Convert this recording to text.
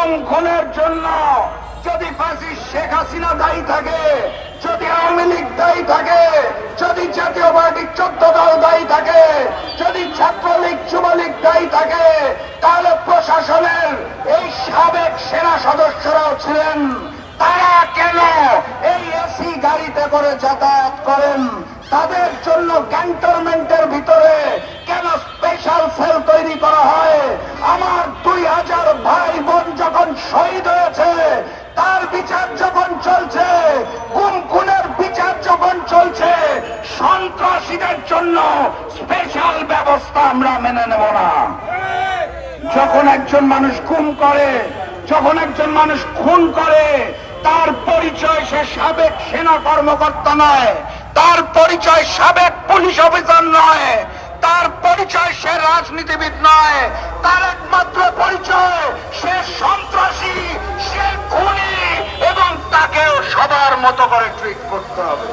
গুম খুনের জন্য যদি ফ্যাসিস্ট শেখ হাসিনা দায়ী থাকে, যদি আওয়ামী লীগ দায়ী থাকে, যদি জাতীয় পার্টির 14 দল দায়ী থাকে, যদি ছাত্রলীগ যুবলীগ দায়ী থাকে, তাহলে প্রশাসনের এই সাবেক সেনা সদস্যরাও ছিলেন। তারা কেন এই এসি গাড়িতে করে যাতায়াত করেন? তাদের জন্য ক্যান্টনমেন্টের ভিতরে কেন স্পেশাল সেল তৈরি করা হয়? আমার 2000 ভাই বোন যখন শহীদ হয়েছে, তার বিচার যখন চলছে, গুম খুনের বিচার যখন চলছে, সন্ত্রাসীদের জন্য স্পেশাল ব্যবস্থা আমরা মেনে নেব না। যখন একজন মানুষ গুম করে, যখন একজন মানুষ খুন করে, তার পরিচয় সে সাবেক সেনা কর্মকর্তা নয়, তার পরিচয় সাবেক পুলিশ অফিসার নয়, তার পরিচয় সে রাজনীতিবিদ নয়, তার একমাত্র পরিচয় সে সন্ত্রাসী, সে খুনি, এবং তাকেও সবার মতো করে ট্রিট করতে হবে।